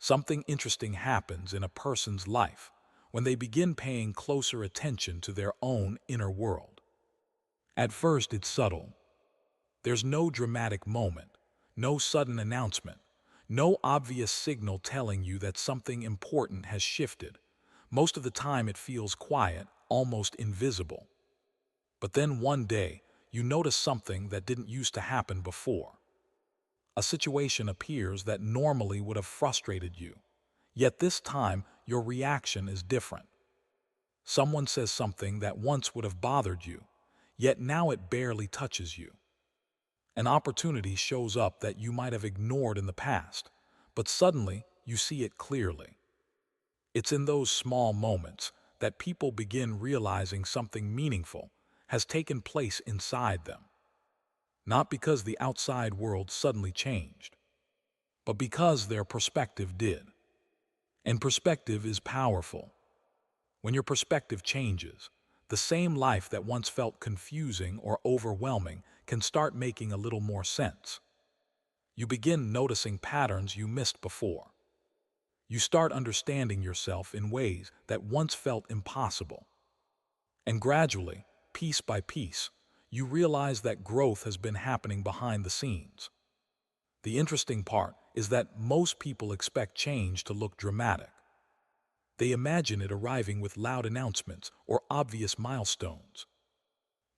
Something interesting happens in a person's life when they begin paying closer attention to their own inner world. At first, it's subtle. There's no dramatic moment, no sudden announcement, no obvious signal telling you that something important has shifted. Most of the time, it feels quiet, almost invisible. But then one day, you notice something that didn't used to happen before. A situation appears that normally would have frustrated you, yet this time your reaction is different. Someone says something that once would have bothered you, yet now it barely touches you. An opportunity shows up that you might have ignored in the past, but suddenly you see it clearly. It's in those small moments that people begin realizing something meaningful has taken place inside them, not because the outside world suddenly changed, but because their perspective did. And perspective is powerful. When your perspective changes, the same life that once felt confusing or overwhelming can start making a little more sense. You begin noticing patterns you missed before. You start understanding yourself in ways that once felt impossible. And gradually, piece by piece, you realize that growth has been happening behind the scenes. The interesting part is that most people expect change to look dramatic. They imagine it arriving with loud announcements or obvious milestones.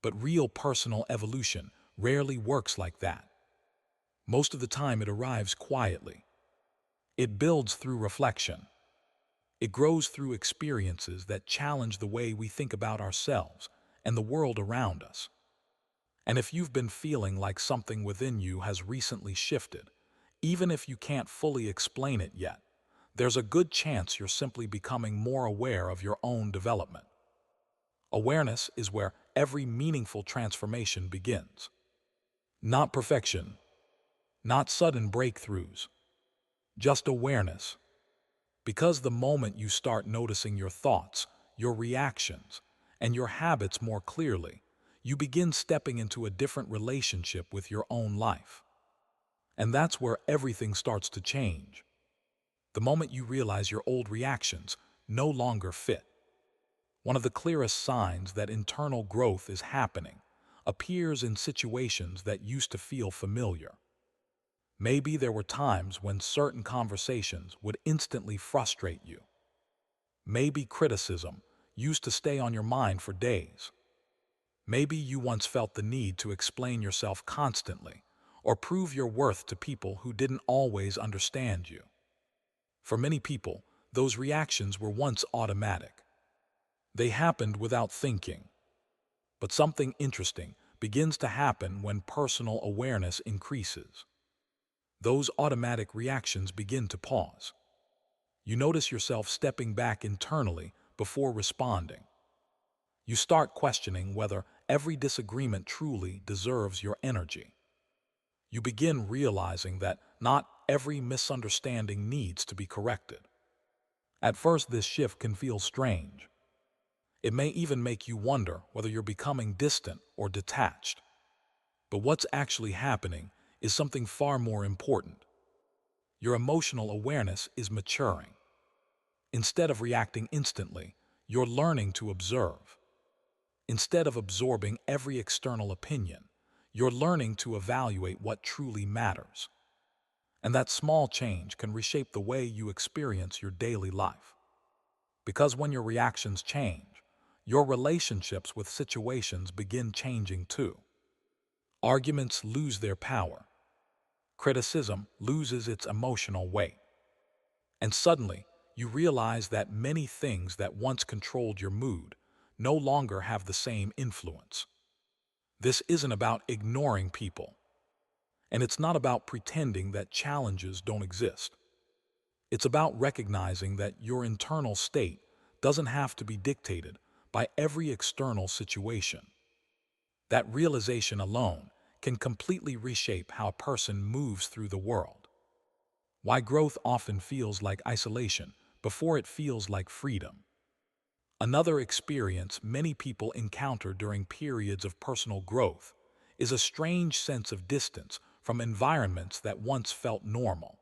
But real personal evolution rarely works like that. Most of the time it arrives quietly. It builds through reflection. It grows through experiences that challenge the way we think about ourselves and the world around us. And if you've been feeling like something within you has recently shifted, even if you can't fully explain it yet, there's a good chance you're simply becoming more aware of your own development. Awareness is where every meaningful transformation begins. Not perfection, not sudden breakthroughs, just awareness. Because the moment you start noticing your thoughts, your reactions, and your habits more clearly, you begin stepping into a different relationship with your own life. And that's where everything starts to change. The moment you realize your old reactions no longer fit. One of the clearest signs that internal growth is happening appears in situations that used to feel familiar. Maybe there were times when certain conversations would instantly frustrate you. Maybe criticism used to stay on your mind for days. Maybe you once felt the need to explain yourself constantly or prove your worth to people who didn't always understand you. For many people, those reactions were once automatic. They happened without thinking. But something interesting begins to happen when personal awareness increases. Those automatic reactions begin to pause. You notice yourself stepping back internally before responding. You start questioning whether every disagreement truly deserves your energy. You begin realizing that not every misunderstanding needs to be corrected. At first, this shift can feel strange. It may even make you wonder whether you're becoming distant or detached. But what's actually happening is something far more important. Your emotional awareness is maturing. Instead of reacting instantly, you're learning to observe. Instead of absorbing every external opinion, you're learning to evaluate what truly matters. And that small change can reshape the way you experience your daily life. Because when your reactions change, your relationships with situations begin changing too. Arguments lose their power. Criticism loses its emotional weight. And suddenly, you realize that many things that once controlled your mood no longer have the same influence. This isn't about ignoring people, and it's not about pretending that challenges don't exist. It's about recognizing that your internal state doesn't have to be dictated by every external situation. That realization alone can completely reshape how a person moves through the world. Why growth often feels like isolation before it feels like freedom. Another experience many people encounter during periods of personal growth is a strange sense of distance from environments that once felt normal.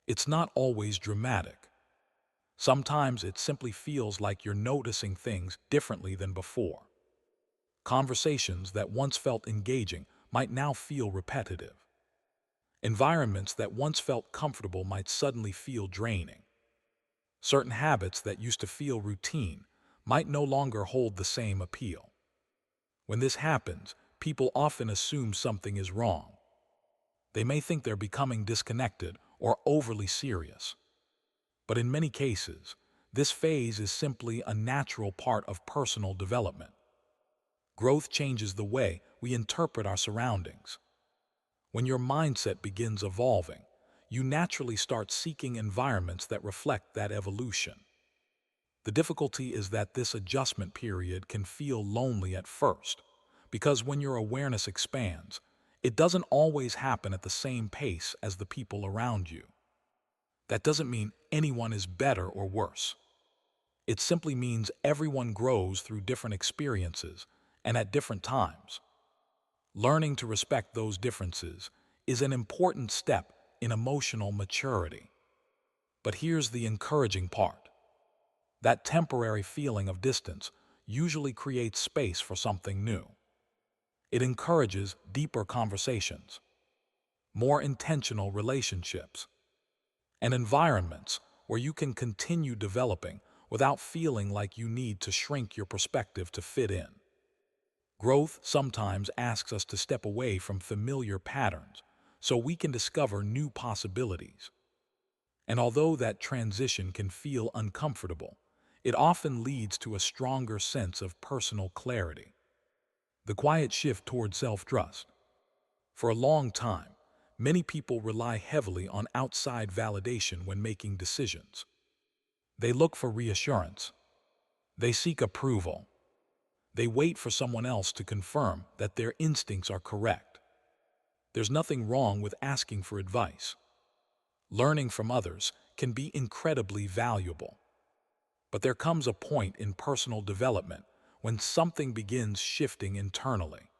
It's not always dramatic. Sometimes it simply feels like you're noticing things differently than before. Conversations that once felt engaging might now feel repetitive. Environments that once felt comfortable might suddenly feel draining. Certain habits that used to feel routine might no longer hold the same appeal. When this happens, people often assume something is wrong. They may think they're becoming disconnected or overly serious. But in many cases, this phase is simply a natural part of personal development. Growth changes the way we interpret our surroundings. When your mindset begins evolving, you naturally start seeking environments that reflect that evolution. The difficulty is that this adjustment period can feel lonely at first, because when your awareness expands, it doesn't always happen at the same pace as the people around you. That doesn't mean anyone is better or worse. It simply means everyone grows through different experiences and at different times. Learning to respect those differences is an important step in emotional maturity. But here's the encouraging part. That temporary feeling of distance usually creates space for something new. It encourages deeper conversations, more intentional relationships, and environments where you can continue developing without feeling like you need to shrink your perspective to fit in. Growth sometimes asks us to step away from familiar patterns so we can discover new possibilities. And although that transition can feel uncomfortable, it often leads to a stronger sense of personal clarity. The quiet shift toward self-trust. For a long time, many people rely heavily on outside validation when making decisions. They look for reassurance. They seek approval. They wait for someone else to confirm that their instincts are correct. There's nothing wrong with asking for advice. Learning from others can be incredibly valuable. But there comes a point in personal development when something begins shifting internally.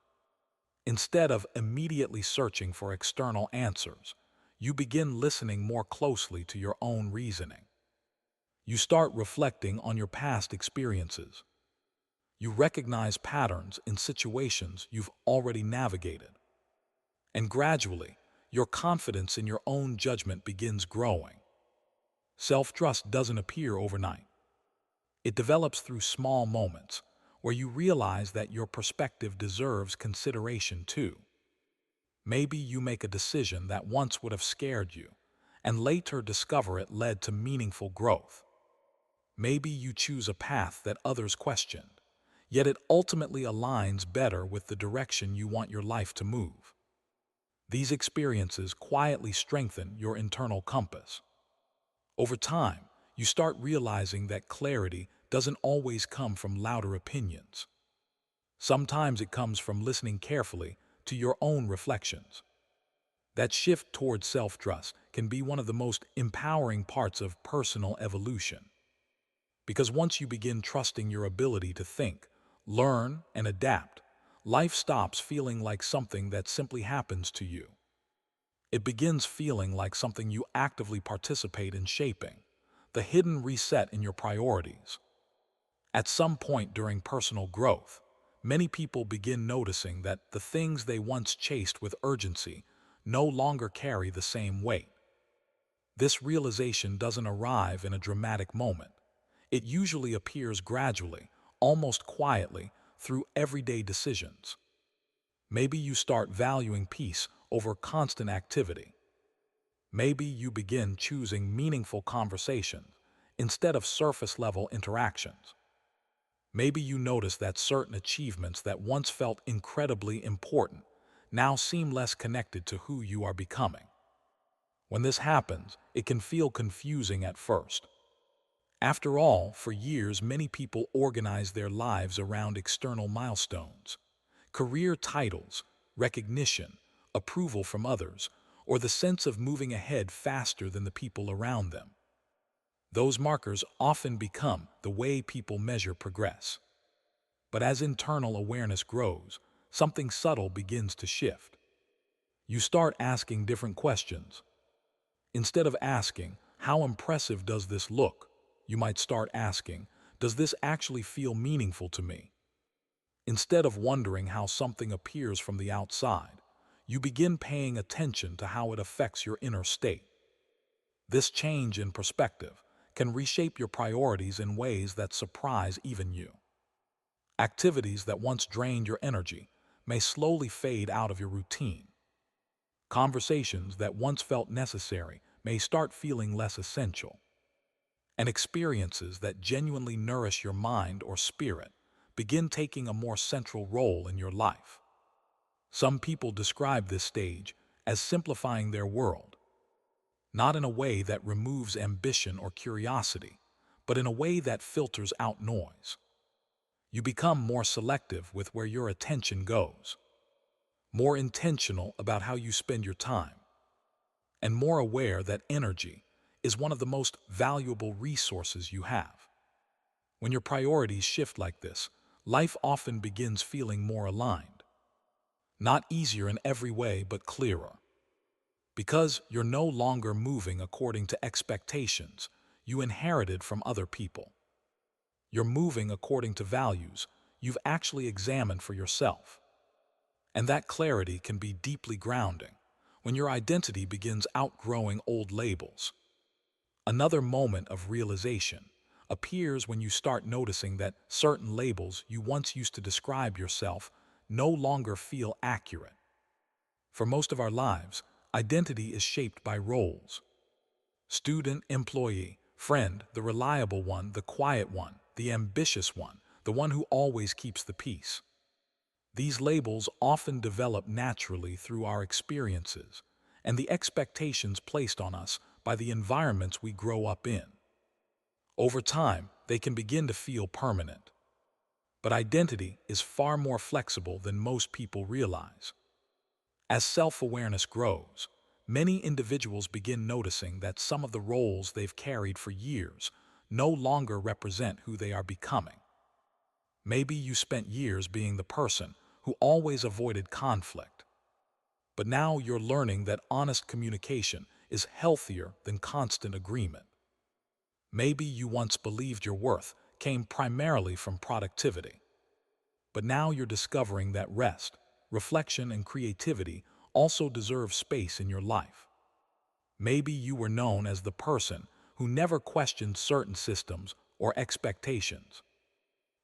Instead of immediately searching for external answers, you begin listening more closely to your own reasoning. You start reflecting on your past experiences. You recognize patterns in situations you've already navigated. And gradually, your confidence in your own judgment begins growing. Self-trust doesn't appear overnight. It develops through small moments where you realize that your perspective deserves consideration too. Maybe you make a decision that once would have scared you, and later discover it led to meaningful growth. Maybe you choose a path that others questioned, yet it ultimately aligns better with the direction you want your life to move. These experiences quietly strengthen your internal compass. Over time, you start realizing that clarity doesn't always come from louder opinions. Sometimes it comes from listening carefully to your own reflections. That shift towards self-trust can be one of the most empowering parts of personal evolution. Because once you begin trusting your ability to think, learn, and adapt, life stops feeling like something that simply happens to you. It begins feeling like something you actively participate in shaping, the hidden reset in your priorities. At some point during personal growth, many people begin noticing that the things they once chased with urgency no longer carry the same weight. This realization doesn't arrive in a dramatic moment. It usually appears gradually, almost quietly, through everyday decisions. Maybe you start valuing peace over constant activity. Maybe you begin choosing meaningful conversations instead of surface-level interactions. Maybe you notice that certain achievements that once felt incredibly important now seem less connected to who you are becoming. When this happens, it can feel confusing at first. After all, for years, many people organize their lives around external milestones, career titles, recognition, approval from others, or the sense of moving ahead faster than the people around them. Those markers often become the way people measure progress. But as internal awareness grows, something subtle begins to shift. You start asking different questions. Instead of asking, "How impressive does this look?" you might start asking, "Does this actually feel meaningful to me?" Instead of wondering how something appears from the outside, you begin paying attention to how it affects your inner state. This change in perspective can reshape your priorities in ways that surprise even you. Activities that once drained your energy may slowly fade out of your routine. Conversations that once felt necessary may start feeling less essential. And experiences that genuinely nourish your mind or spirit begin taking a more central role in your life. Some people describe this stage as simplifying their world, not in a way that removes ambition or curiosity, but in a way that filters out noise. You become more selective with where your attention goes, more intentional about how you spend your time, and more aware that energy is one of the most valuable resources you have. When your priorities shift like this, life often begins feeling more aligned. Not easier in every way, but clearer. Because you're no longer moving according to expectations you inherited from other people. You're moving according to values you've actually examined for yourself. And that clarity can be deeply grounding when your identity begins outgrowing old labels. Another moment of realization appears when you start noticing that certain labels you once used to describe yourself no longer feel accurate. For most of our lives, identity is shaped by roles. Student, employee, friend, the reliable one, the quiet one, the ambitious one, the one who always keeps the peace. These labels often develop naturally through our experiences and the expectations placed on us by the environments we grow up in. Over time, they can begin to feel permanent. But identity is far more flexible than most people realize. As self-awareness grows, many individuals begin noticing that some of the roles they've carried for years no longer represent who they are becoming. Maybe you spent years being the person who always avoided conflict. But now you're learning that honest communication is healthier than constant agreement. Maybe you once believed your worth came primarily from productivity. But now you're discovering that rest, reflection, and creativity also deserve space in your life. Maybe you were known as the person who never questioned certain systems or expectations.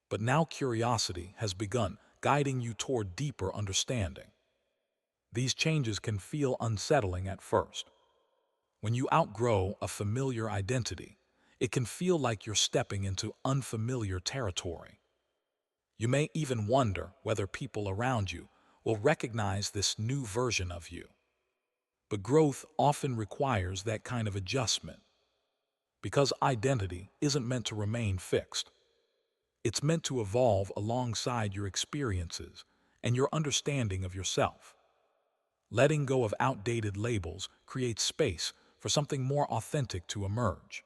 But now curiosity has begun guiding you toward deeper understanding. These changes can feel unsettling at first. When you outgrow a familiar identity, it can feel like you're stepping into unfamiliar territory. You may even wonder whether people around you will recognize this new version of you. But growth often requires that kind of adjustment, because identity isn't meant to remain fixed. It's meant to evolve alongside your experiences and your understanding of yourself. Letting go of outdated labels creates space for something more authentic to emerge.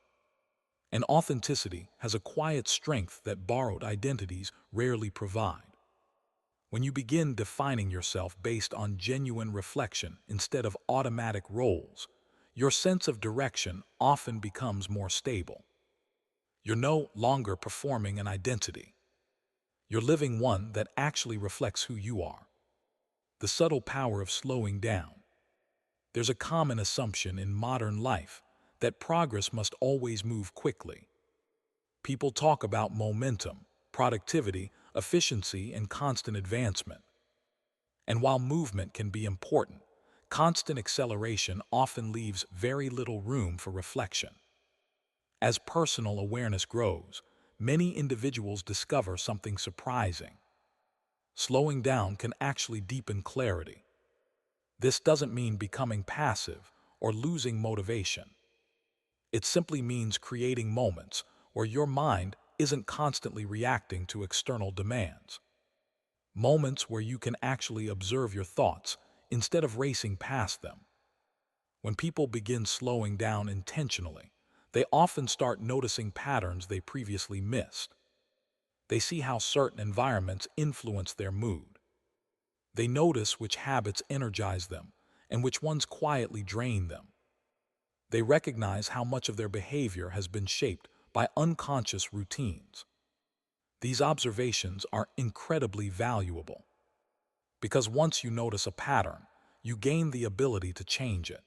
And authenticity has a quiet strength that borrowed identities rarely provide. When you begin defining yourself based on genuine reflection instead of automatic roles, your sense of direction often becomes more stable. You're no longer performing an identity. You're living one that actually reflects who you are. The subtle power of slowing down. There's a common assumption in modern life that progress must always move quickly. People talk about momentum, productivity, efficiency, and constant advancement. And while movement can be important, constant acceleration often leaves very little room for reflection. As personal awareness grows, many individuals discover something surprising. Slowing down can actually deepen clarity. This doesn't mean becoming passive or losing motivation. It simply means creating moments where your mind isn't constantly reacting to external demands. Moments where you can actually observe your thoughts instead of racing past them. When people begin slowing down intentionally, they often start noticing patterns they previously missed. They see how certain environments influence their mood. They notice which habits energize them and which ones quietly drain them. They recognize how much of their behavior has been shaped by unconscious routines. These observations are incredibly valuable because once you notice a pattern, you gain the ability to change it.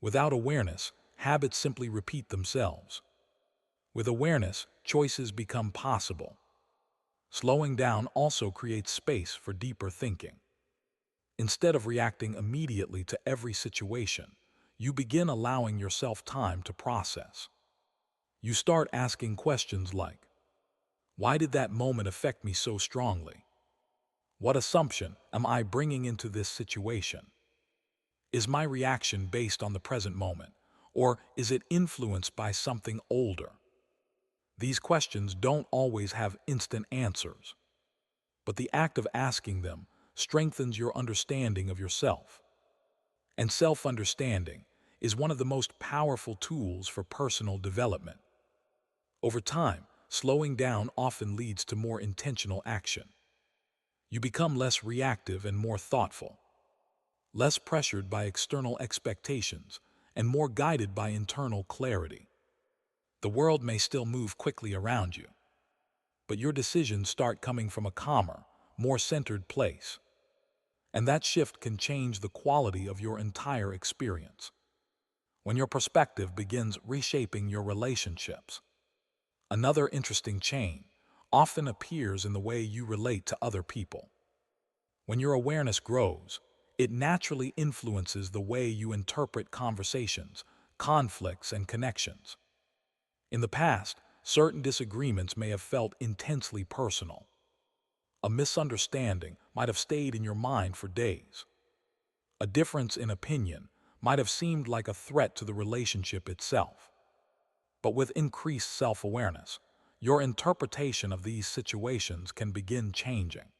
Without awareness, habits simply repeat themselves. With awareness, choices become possible. Slowing down also creates space for deeper thinking. Instead of reacting immediately to every situation, you begin allowing yourself time to process. You start asking questions like, why did that moment affect me so strongly? What assumption am I bringing into this situation? Is my reaction based on the present moment, or is it influenced by something older? These questions don't always have instant answers, but the act of asking them strengthens your understanding of yourself. And self-understanding is one of the most powerful tools for personal development. Over time, slowing down often leads to more intentional action. You become less reactive and more thoughtful, less pressured by external expectations, and more guided by internal clarity. The world may still move quickly around you, but your decisions start coming from a calmer, more centered place. And that shift can change the quality of your entire experience. When your perspective begins reshaping your relationships, another interesting change often appears in the way you relate to other people. When your awareness grows, it naturally influences the way you interpret conversations, conflicts, and connections. In the past, certain disagreements may have felt intensely personal. A misunderstanding might have stayed in your mind for days. A difference in opinion might have seemed like a threat to the relationship itself. But with increased self-awareness, your interpretation of these situations can begin changing.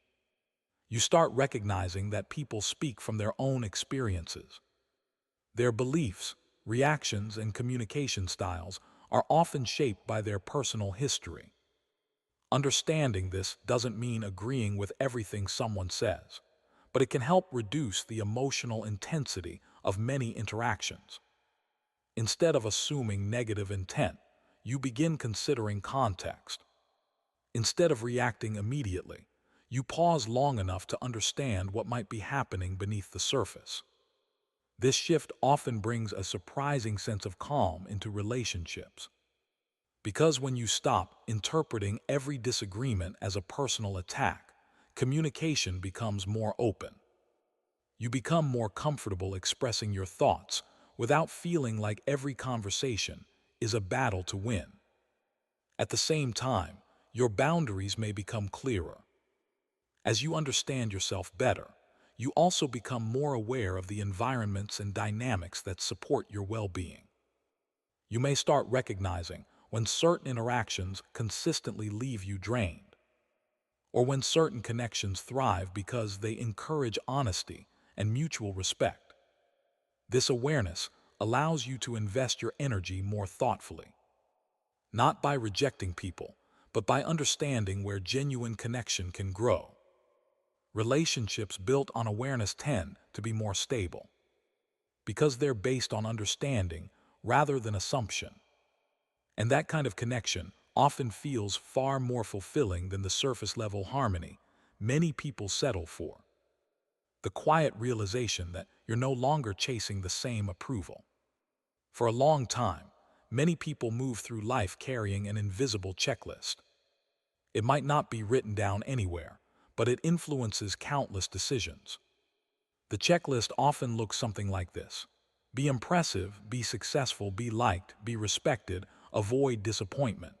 You start recognizing that people speak from their own experiences. Their beliefs, reactions, and communication styles are often shaped by their personal history. Understanding this doesn't mean agreeing with everything someone says, but it can help reduce the emotional intensity of many interactions. Instead of assuming negative intent, you begin considering context. Instead of reacting immediately, you pause long enough to understand what might be happening beneath the surface. This shift often brings a surprising sense of calm into relationships. Because when you stop interpreting every disagreement as a personal attack, communication becomes more open. You become more comfortable expressing your thoughts without feeling like every conversation is a battle to win. At the same time, your boundaries may become clearer. As you understand yourself better, you also become more aware of the environments and dynamics that support your well-being. You may start recognizing when certain interactions consistently leave you drained, or when certain connections thrive because they encourage honesty and mutual respect. This awareness allows you to invest your energy more thoughtfully, not by rejecting people, but by understanding where genuine connection can grow. Relationships built on awareness tend to be more stable because they're based on understanding rather than assumption. And that kind of connection often feels far more fulfilling than the surface-level harmony many people settle for. The quiet realization that you're no longer chasing the same approval. For a long time, many people move through life carrying an invisible checklist. It might not be written down anywhere, but it influences countless decisions. The checklist often looks something like this: be impressive, be successful, be liked, be respected, avoid disappointment.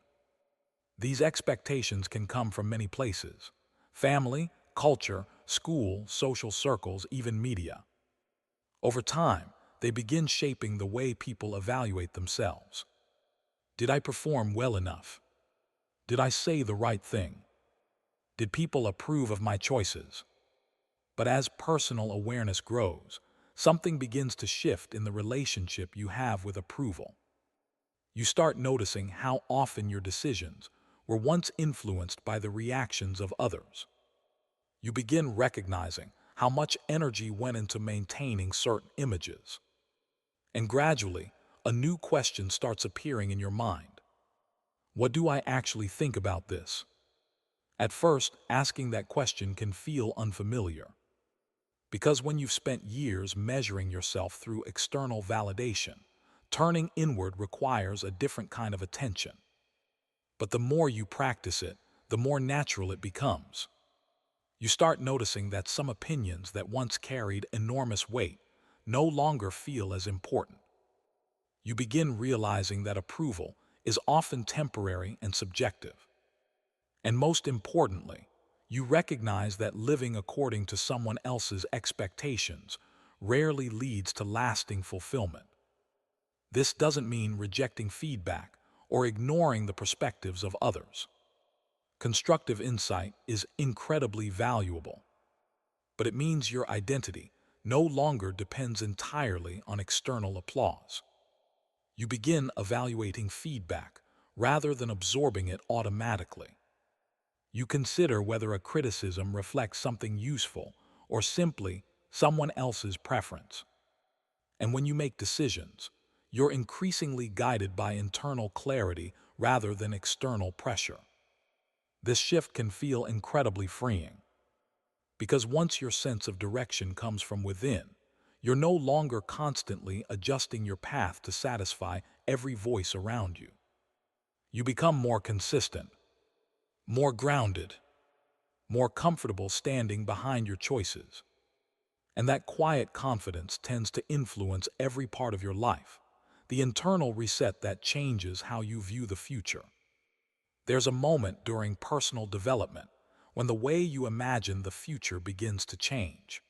These expectations can come from many places: family, culture, school, social circles, even media. Over time, they begin shaping the way people evaluate themselves. Did I perform well enough? Did I say the right thing? Did people approve of my choices? But as personal awareness grows, something begins to shift in the relationship you have with approval. You start noticing how often your decisions were once influenced by the reactions of others. You begin recognizing how much energy went into maintaining certain images. And gradually, a new question starts appearing in your mind. What do I actually think about this? At first, asking that question can feel unfamiliar, because when you've spent years measuring yourself through external validation, turning inward requires a different kind of attention. But the more you practice it, the more natural it becomes. You start noticing that some opinions that once carried enormous weight no longer feel as important. You begin realizing that approval is often temporary and subjective. And most importantly, you recognize that living according to someone else's expectations rarely leads to lasting fulfillment. This doesn't mean rejecting feedback or ignoring the perspectives of others. Constructive insight is incredibly valuable, but it means your identity no longer depends entirely on external applause. You begin evaluating feedback rather than absorbing it automatically. You consider whether a criticism reflects something useful or simply someone else's preference. And when you make decisions, you're increasingly guided by internal clarity rather than external pressure. This shift can feel incredibly freeing, because once your sense of direction comes from within, you're no longer constantly adjusting your path to satisfy every voice around you. You become more consistent, more grounded, more comfortable standing behind your choices. And that quiet confidence tends to influence every part of your life, the internal reset that changes how you view the future. There's a moment during personal development when the way you imagine the future begins to change.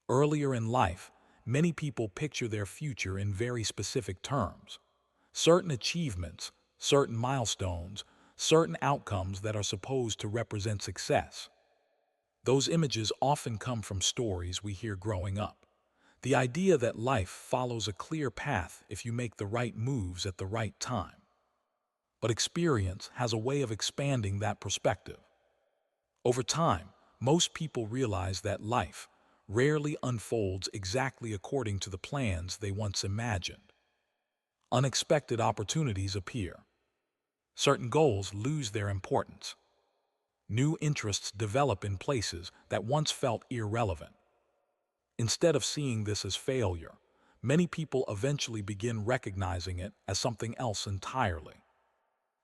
Earlier in life, many people picture their future in very specific terms. Certain achievements, certain milestones, certain outcomes that are supposed to represent success. Those images often come from stories we hear growing up. The idea that life follows a clear path if you make the right moves at the right time. But experience has a way of expanding that perspective. Over time, most people realize that life rarely unfolds exactly according to the plans they once imagined. Unexpected opportunities appear. Certain goals lose their importance. New interests develop in places that once felt irrelevant. Instead of seeing this as failure, many people eventually begin recognizing it as something else entirely.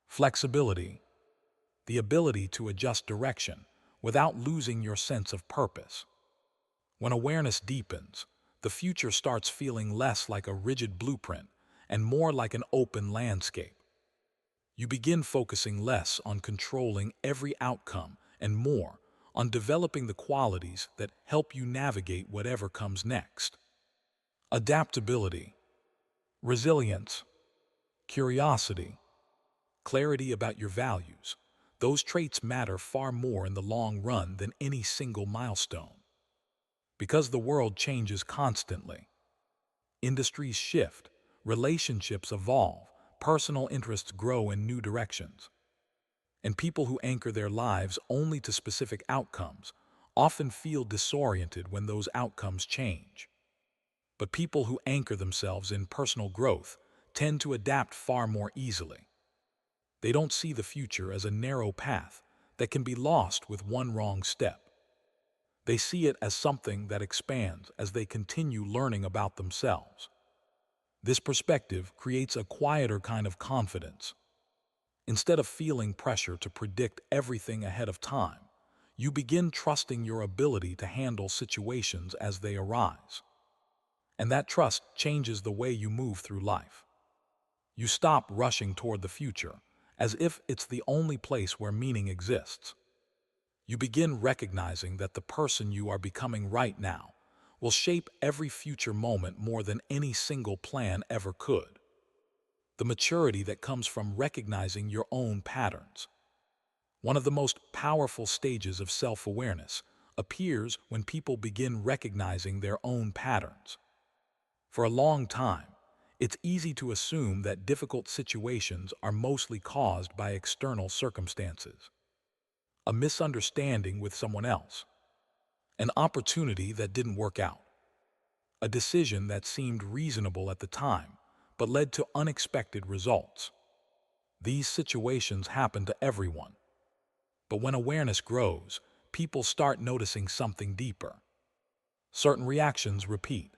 Flexibility, the ability to adjust direction without losing your sense of purpose. When awareness deepens, the future starts feeling less like a rigid blueprint and more like an open landscape. You begin focusing less on controlling every outcome and more on developing the qualities that help you navigate whatever comes next. Adaptability, resilience, curiosity, clarity about your values. Those traits matter far more in the long run than any single milestone. Because the world changes constantly. Industries shift, relationships evolve, personal interests grow in new directions. And people who anchor their lives only to specific outcomes often feel disoriented when those outcomes change. But people who anchor themselves in personal growth tend to adapt far more easily. They don't see the future as a narrow path that can be lost with one wrong step. They see it as something that expands as they continue learning about themselves. This perspective creates a quieter kind of confidence. Instead of feeling pressure to predict everything ahead of time, you begin trusting your ability to handle situations as they arise. And that trust changes the way you move through life. You stop rushing toward the future as if it's the only place where meaning exists. You begin recognizing that the person you are becoming right now will shape every future moment more than any single plan ever could. The maturity that comes from recognizing your own patterns. One of the most powerful stages of self-awareness appears when people begin recognizing their own patterns. For a long time, it's easy to assume that difficult situations are mostly caused by external circumstances. A misunderstanding with someone else, an opportunity that didn't work out, a decision that seemed reasonable at the time, but led to unexpected results. These situations happen to everyone. But when awareness grows, people start noticing something deeper. Certain reactions repeat.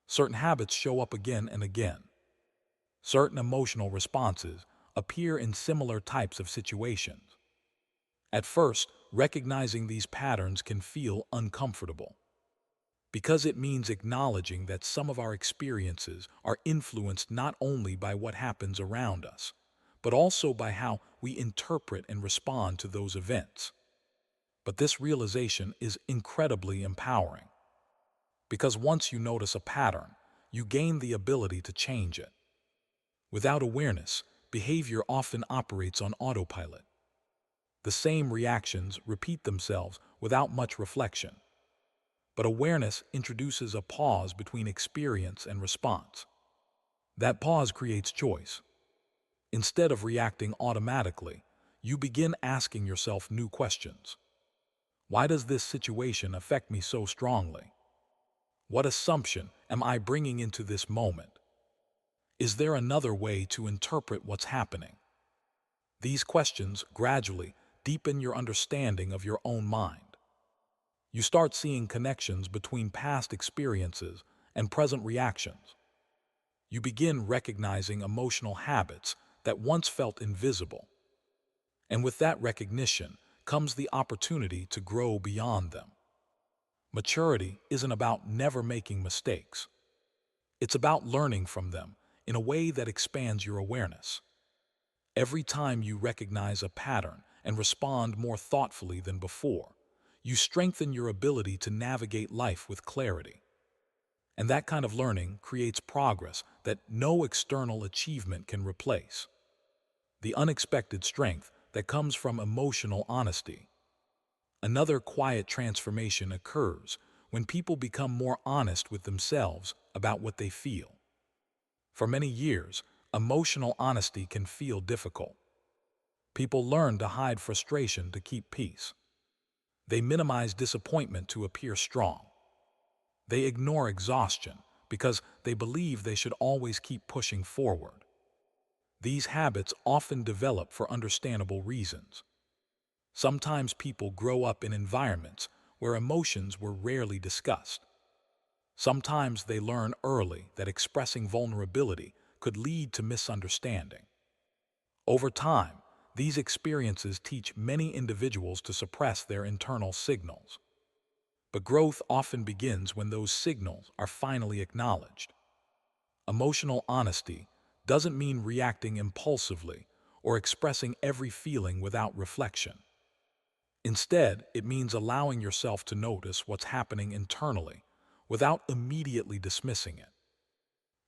Certain habits show up again and again. Certain emotional responses appear in similar types of situations. At first, recognizing these patterns can feel uncomfortable, because it means acknowledging that some of our experiences are influenced not only by what happens around us, but also by how we interpret and respond to those events. But this realization is incredibly empowering, because once you notice a pattern, you gain the ability to change it. Without awareness, behavior often operates on autopilot. The same reactions repeat themselves without much reflection. But awareness introduces a pause between experience and response. That pause creates choice. Instead of reacting automatically, you begin asking yourself new questions. Why does this situation affect me so strongly? What assumption am I bringing into this moment? Is there another way to interpret what's happening? These questions gradually deepen your understanding of your own mind. You start seeing connections between past experiences and present reactions. You begin recognizing emotional habits that once felt invisible. And with that recognition comes the opportunity to grow beyond them. Maturity isn't about never making mistakes. It's about learning from them in a way that expands your awareness. Every time you recognize a pattern and respond more thoughtfully than before, you strengthen your ability to navigate life with clarity. And that kind of learning creates progress that no external achievement can replace. The unexpected strength that comes from emotional honesty. Another quiet transformation occurs when people become more honest with themselves about what they feel. For many years, emotional honesty can feel difficult. People learn to hide frustration to keep peace. They minimize disappointment to appear strong. They ignore exhaustion because they believe they should always keep pushing forward. These habits often develop for understandable reasons. Sometimes people grow up in environments where emotions were rarely discussed. Sometimes they learn early that expressing vulnerability could lead to misunderstanding. Over time, these experiences teach many individuals to suppress their internal signals. But growth often begins when those signals are finally acknowledged. Emotional honesty doesn't mean reacting impulsively or expressing every feeling without reflection. Instead, it means allowing yourself to notice what's happening internally without immediately dismissing it.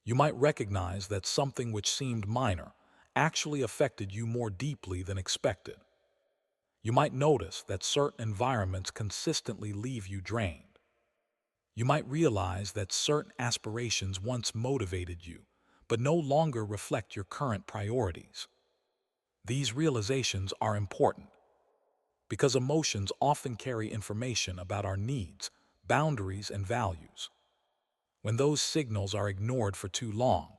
You might recognize that something which seemed minor actually affected you more deeply than expected. You might notice that certain environments consistently leave you drained. You might realize that certain aspirations once motivated you, but no longer reflect your current priorities. These realizations are important because emotions often carry information about our needs, boundaries, and values. When those signals are ignored for too long,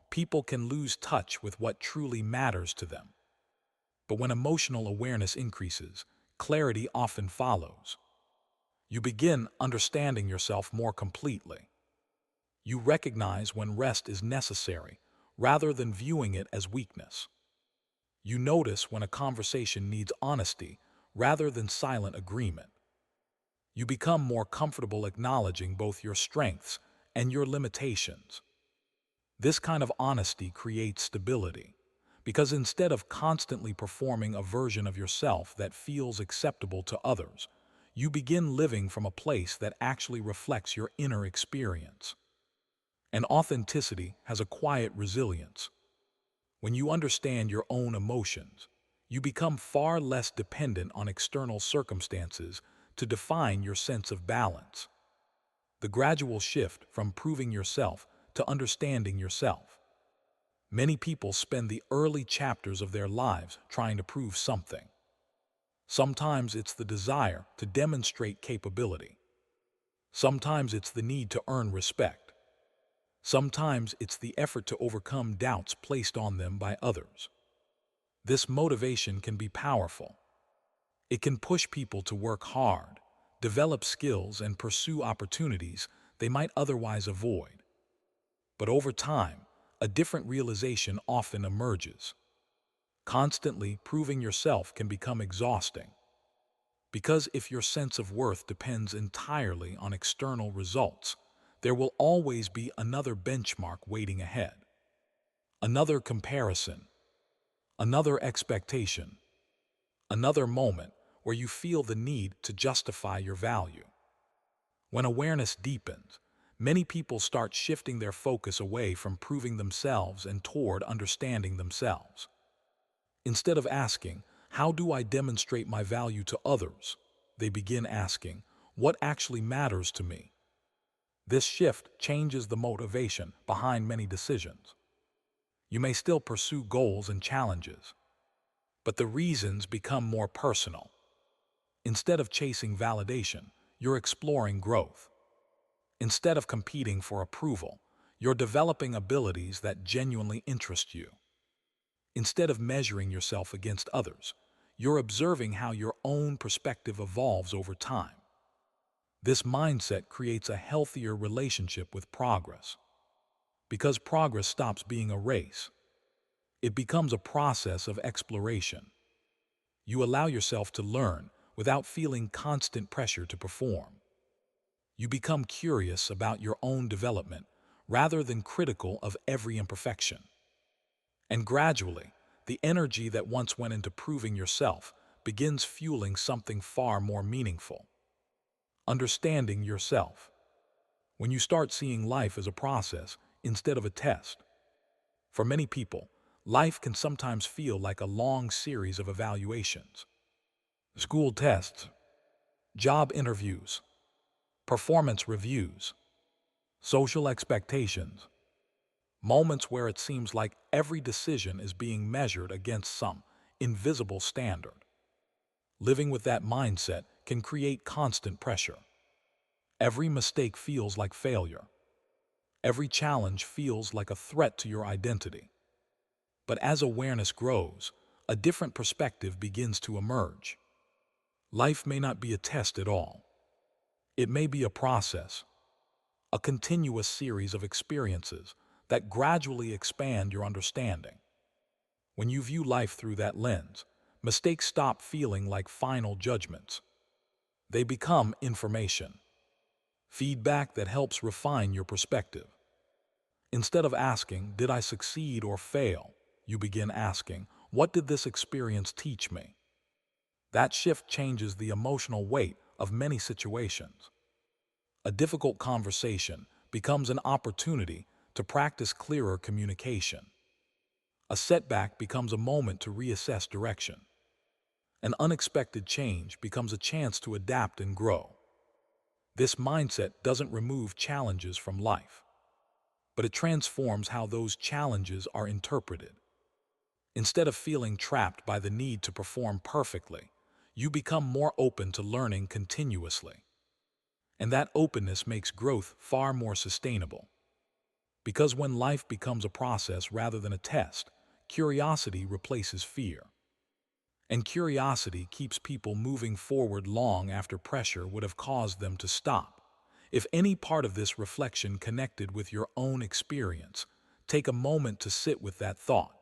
people can lose touch with what truly matters to them. But when emotional awareness increases, clarity often follows. You begin understanding yourself more completely. You recognize when rest is necessary rather than viewing it as weakness. You notice when a conversation needs honesty rather than silent agreement. You become more comfortable acknowledging both your strengths and your limitations. This kind of honesty creates stability, because instead of constantly performing a version of yourself that feels acceptable to others, you begin living from a place that actually reflects your inner experience. And authenticity has a quiet resilience. When you understand your own emotions, you become far less dependent on external circumstances to define your sense of balance. The gradual shift from proving yourself to understanding yourself. Many people spend the early chapters of their lives trying to prove something. Sometimes it's the desire to demonstrate capability. Sometimes it's the need to earn respect. Sometimes it's the effort to overcome doubts placed on them by others. This motivation can be powerful. It can push people to work hard, develop skills, and pursue opportunities they might otherwise avoid. But over time, a different realization often emerges. Constantly proving yourself can become exhausting. Because if your sense of worth depends entirely on external results, there will always be another benchmark waiting ahead. Another comparison, another expectation, another moment where you feel the need to justify your value. When awareness deepens, many people start shifting their focus away from proving themselves and toward understanding themselves. Instead of asking, "How do I demonstrate my value to others?" they begin asking, "What actually matters to me?" This shift changes the motivation behind many decisions. You may still pursue goals and challenges, but the reasons become more personal. Instead of chasing validation, you're exploring growth. Instead of competing for approval, you're developing abilities that genuinely interest you. Instead of measuring yourself against others, you're observing how your own perspective evolves over time. This mindset creates a healthier relationship with progress. Because progress stops being a race, it becomes a process of exploration. You allow yourself to learn without feeling constant pressure to perform. You become curious about your own development rather than critical of every imperfection. And gradually, the energy that once went into proving yourself begins fueling something far more meaningful. Understanding yourself. When you start seeing life as a process instead of a test. For many people, life can sometimes feel like a long series of evaluations. School tests, job interviews, performance reviews, social expectations, moments where it seems like every decision is being measured against some invisible standard. Living with that mindset can create constant pressure. Every mistake feels like failure. Every challenge feels like a threat to your identity. But as awareness grows, a different perspective begins to emerge. Life may not be a test at all. It may be a process, a continuous series of experiences that gradually expand your understanding. When you view life through that lens, mistakes stop feeling like final judgments. They become information, feedback that helps refine your perspective. Instead of asking, "Did I succeed or fail?" you begin asking, "What did this experience teach me?" That shift changes the emotional weight of many situations. A difficult conversation becomes an opportunity to practice clearer communication. A setback becomes a moment to reassess direction. An unexpected change becomes a chance to adapt and grow. This mindset doesn't remove challenges from life, but it transforms how those challenges are interpreted. Instead of feeling trapped by the need to perform perfectly, you become more open to learning continuously. And that openness makes growth far more sustainable. Because when life becomes a process rather than a test, curiosity replaces fear. And curiosity keeps people moving forward long after pressure would have caused them to stop. If any part of this reflection connected with your own experience, take a moment to sit with that thought.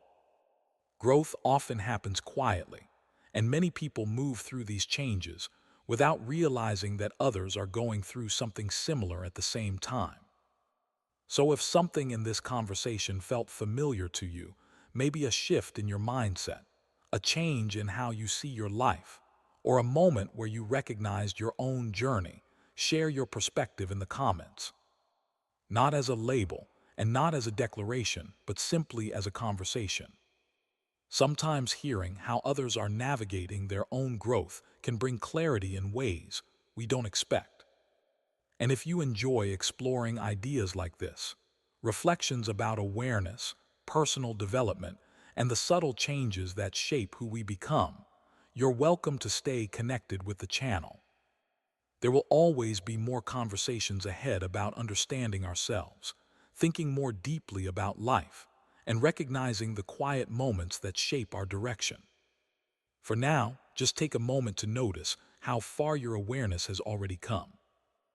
Growth often happens quietly, and many people move through these changes without realizing that others are going through something similar at the same time. So if something in this conversation felt familiar to you, maybe a shift in your mindset, a change in how you see your life, or a moment where you recognized your own journey, share your perspective in the comments. Not as a label and not as a declaration, but simply as a conversation. Sometimes hearing how others are navigating their own growth can bring clarity in ways we don't expect. And if you enjoy exploring ideas like this, reflections about awareness, personal development, and the subtle changes that shape who we become, you're welcome to stay connected with the channel. There will always be more conversations ahead about understanding ourselves, thinking more deeply about life, and recognizing the quiet moments that shape our direction. For now, just take a moment to notice how far your awareness has already come.